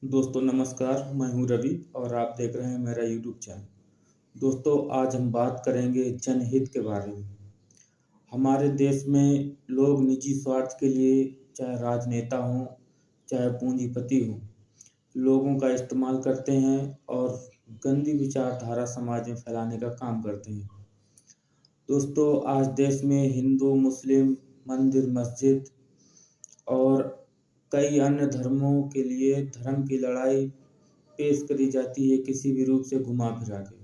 दोस्तों नमस्कार, मैं हूं रवि और आप देख रहे हैं मेरा यूट्यूब चैनल। दोस्तों आज हम बात करेंगे जनहित के बारे में। हमारे देश में लोग निजी स्वार्थ के लिए चाहे राजनेता हों, चाहे पूंजीपति हों, लोगों का इस्तेमाल करते हैं और गंदी विचारधारा समाज में फैलाने का काम करते हैं। दोस्तों आज देश में हिंदू, मुस्लिम, मंदिर, मस्जिद और कई अन्य धर्मों के लिए धर्म की लड़ाई पेश करी जाती है किसी भी रूप से घुमा फिरा के।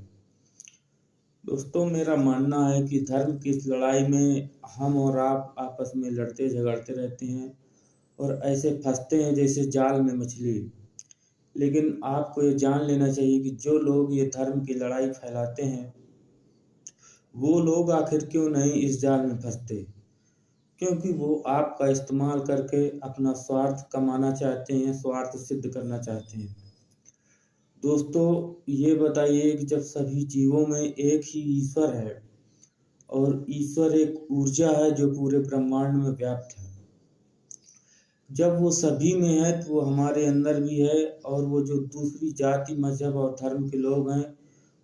दोस्तों मेरा मानना है कि धर्म की इस लड़ाई में हम और आप आपस में लड़ते झगड़ते रहते हैं और ऐसे फंसते हैं जैसे जाल में मछली। लेकिन आपको ये जान लेना चाहिए कि जो लोग ये धर्म की लड़ाई फैलाते हैं वो लोग आखिर क्यों नहीं इस जाल में फंसते, क्योंकि वो आपका इस्तेमाल करके अपना स्वार्थ कमाना चाहते हैं, स्वार्थ सिद्ध करना चाहते हैं। दोस्तों ये बताइए कि जब सभी जीवों में एक ही ईश्वर है और ईश्वर एक ऊर्जा है जो पूरे ब्रह्मांड में व्याप्त है, जब वो सभी में है तो वो हमारे अंदर भी है और वो जो दूसरी जाति, मजहब और धर्म के लोग हैं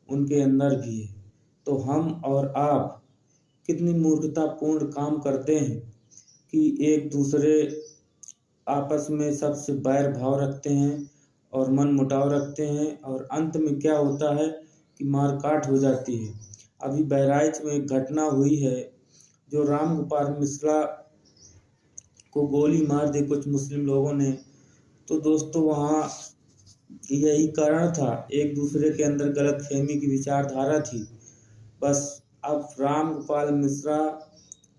उनके अंदर भी है। तो हम और आप कितनी मूर्खतापूर्ण काम करते हैं कि एक दूसरे आपस में सबसे बैर भाव रखते हैं और मन मुटाव रखते हैं और अंत में क्या होता है कि मारकाट हो जाती है। अभी बहराइच में एक घटना हुई है जो राम गोपाल मिश्रा को गोली मार दी कुछ मुस्लिम लोगों ने। तो दोस्तों वहाँ यही कारण था, एक दूसरे के अंदर गलतफहमी की विचारधारा थी। बस अब राम गोपाल मिश्रा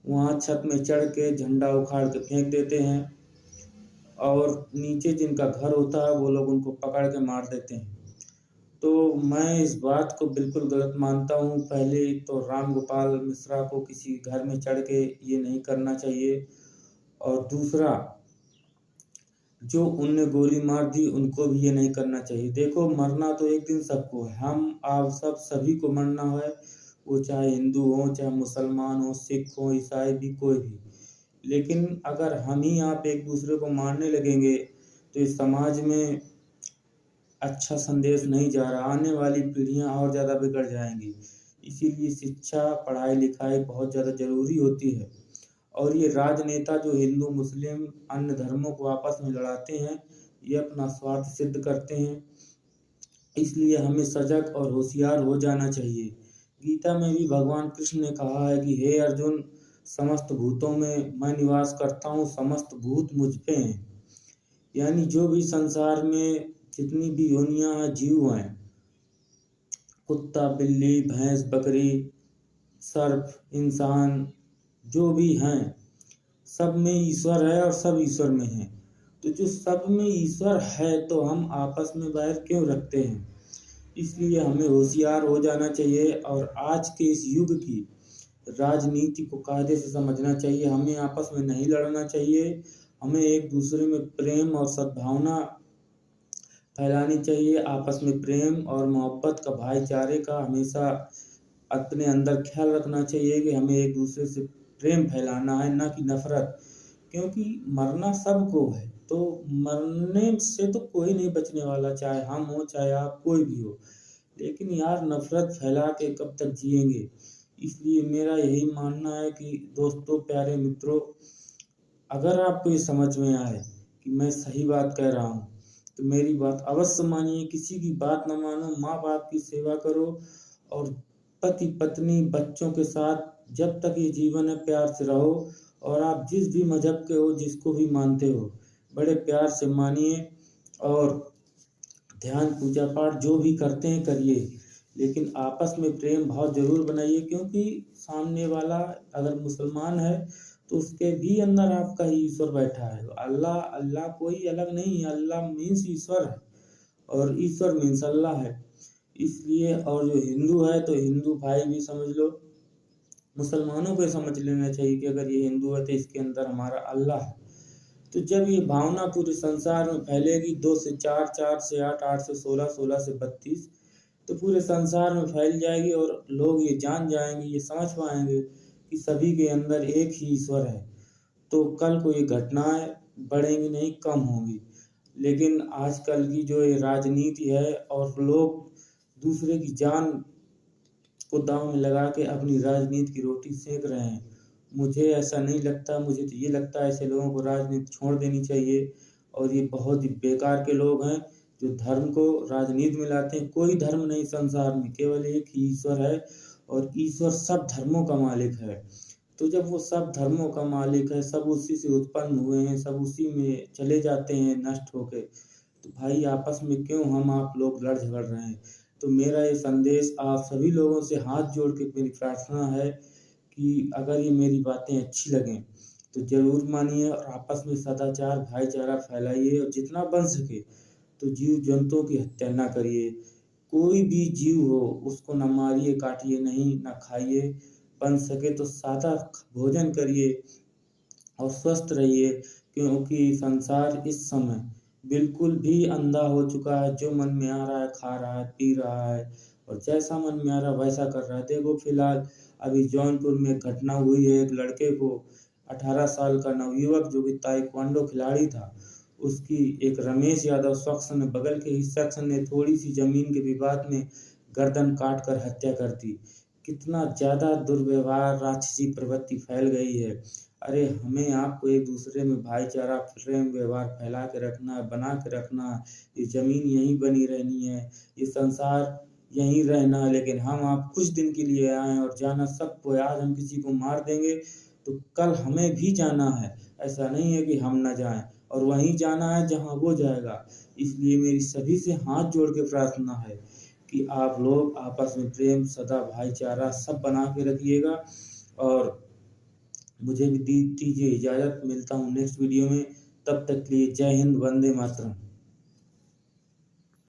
वहाँ छत में चढ़ के झंडा उखाड़ के फेंक देते हैं और नीचे जिनका घर होता है वो लोग उनको पकड़ के मार देते हैं। तो मैं इस बात को बिल्कुल गलत मानता हूँ। पहले तो राम गोपाल मिश्रा को किसी घर में चढ़ के ये नहीं करना चाहिए और दूसरा जो उनने गोली मार दी उनको भी ये नहीं करना चाहिए। देखो मरना तो एक दिन सबको है, हम आप सभी को मरना है, वो चाहे हिंदू हो, चाहे मुसलमान हो, सिख हो, ईसाई भी, कोई भी। लेकिन अगर हम ही आप एक दूसरे को मारने लगेंगे तो इस समाज में अच्छा संदेश नहीं जा रहा, आने वाली पीढ़ियां और ज़्यादा बिगड़ जाएंगी। इसीलिए शिक्षा, पढ़ाई लिखाई बहुत ज़्यादा ज़रूरी होती है। और ये राजनेता जो हिंदू, मुस्लिम, अन्य धर्मों को आपस में लड़ाते हैं, ये अपना स्वार्थ सिद्ध करते हैं। इसलिए हमें सजग और होशियार हो जाना चाहिए। गीता में भी भगवान कृष्ण ने कहा है कि हे अर्जुन, समस्त भूतों में मैं निवास करता हूँ, समस्त भूत मुझ पे हैं। यानी जो भी संसार में जितनी भी योनियां हैं, जीव हैं, कुत्ता, बिल्ली, भैंस, बकरी, सर्प, इंसान, जो भी हैं, सब में ईश्वर है और सब ईश्वर में हैं। तो जो सब में ईश्वर है तो हम आपस में बैर क्यों रखते हैं। इसलिए हमें होशियार हो जाना चाहिए और आज के इस युग की राजनीति को कायदे से समझना चाहिए। हमें आपस में नहीं लड़ना चाहिए, हमें एक दूसरे में प्रेम और सद्भावना फैलानी चाहिए। आपस में प्रेम और मोहब्बत का, भाईचारे का हमेशा अपने अंदर ख्याल रखना चाहिए कि हमें एक दूसरे से प्रेम फैलाना है, ना कि नफरत। क्योंकि मरना सबको है, तो मरने से तो कोई नहीं बचने वाला, चाहे हम हो चाहे आप, कोई भी हो। लेकिन यार नफरत फैला के कब तक जिएंगे। इसलिए मेरा यही मानना है कि दोस्तों, प्यारे मित्रों, अगर आपको ये समझ में आए कि मैं सही बात कह रहा हूँ तो मेरी बात अवश्य मानिए, किसी की बात न मानो, माँ बाप की सेवा करो और पति पत्नी बच्चों के साथ जब तक ये जीवन है प्यार से रहो। और आप जिस भी मजहब के हो, जिसको भी मानते हो, बड़े प्यार से मानिए और ध्यान, पूजा पाठ जो भी करते हैं करिए, लेकिन आपस में प्रेम भाव जरूर बनाइए। क्योंकि सामने वाला अगर मुसलमान है तो उसके भी अंदर आपका ही ईश्वर बैठा है। अल्लाह अल्लाह कोई अलग नहीं है, अल्लाह मीन्स ईश्वर है और ईश्वर मीन्स अल्लाह है। इसलिए और जो हिंदू है तो हिंदू भाई भी समझ लो, मुसलमानों को समझ लेना चाहिए कि अगर ये हिंदू है तो इसके अंदर हमारा अल्लाह है। तो जब ये भावना पूरे संसार में फैलेगी, 2 से 4, 4 से 8, 8 से 16, 16 से 32, तो पूरे संसार में फैल जाएगी और लोग ये जान जाएंगे, ये समझ पाएंगे कि सभी के अंदर एक ही ईश्वर है। तो कल को ये घटनाएं बढ़ेंगी नहीं, कम होंगी। लेकिन आजकल की जो ये राजनीति है और लोग दूसरे की जान को दाँव में लगा के अपनी राजनीति की रोटी सेक रहे हैं। मुझे ऐसा नहीं लगता, मुझे तो ये लगता है ऐसे लोगों को राजनीति छोड़ देनी चाहिए और ये बहुत ही बेकार के लोग हैं जो धर्म को राजनीति में लाते हैं। कोई धर्म नहीं संसार में, केवल एक ही ईश्वर है और ईश्वर सब धर्मों का मालिक है। तो जब वो सब धर्मों का मालिक है, सब उसी से उत्पन्न हुए हैं, सब उसी में चले जाते हैं नष्ट होके, तो भाई आपस में क्यों हम आप लोग लड़ झगड़ रहे हैं। तो मेरा ये संदेश आप सभी लोगों से हाथ जोड़ के मेरी प्रार्थना है कि अगर ये मेरी बातें अच्छी लगें तो ज़रूर मानिए और आपस में सदाचार भाईचारा फैलाइए और जितना बन सके तो जीव जंतुओं की हत्या ना करिए। कोई भी जीव हो उसको ना मारिए काटिए नहीं, ना खाइए, बन सके तो सादा भोजन करिए और स्वस्थ रहिए, क्योंकि संसार इस समय बिल्कुल भी अंधा हो चुका है। जो मन में आ रहा है खा रहा है, पी रहा है और जैसा मन में आ रहा है वैसा कर रहा है। देखो फिलहाल अभी जौनपुर में एक घटना हुई है, एक लड़के को 18 साल का नवयुवक जो कि ताइक्वांडो खिलाड़ी था, उसकी एक रमेश यादव शख्स ने, बगल के ही शख्स ने थोड़ी सी जमीन के विवाद में गर्दन काट कर हत्या कर दी। कितना ज़्यादा दुर्व्यवहार, राक्षसी प्रवृत्ति फैल गई है। अरे हमें आपको एक दूसरे में भाईचारा, प्रेम, व्यवहार फैला के रखना है, बना के रखना है। ये ज़मीन यहीं बनी रहनी है, ये संसार यहीं रहना है, लेकिन हम आप कुछ दिन के लिए आए हैं और जाना सबको है। आज हम किसी को मार देंगे तो कल हमें भी जाना है। ऐसा नहीं है कि हम ना जाएँ और वहीं जाना है जहाँ वो जाएगा। इसलिए मेरी सभी से हाथ जोड़ के प्रार्थना है कि आप लोग आपस में प्रेम, सदा भाईचारा सब बना के रखिएगा और मुझे भी दीजिए इजाज़त। मिलता हूँ नेक्स्ट वीडियो में, तब तक के लिए जय हिंद, वंदे मातरम।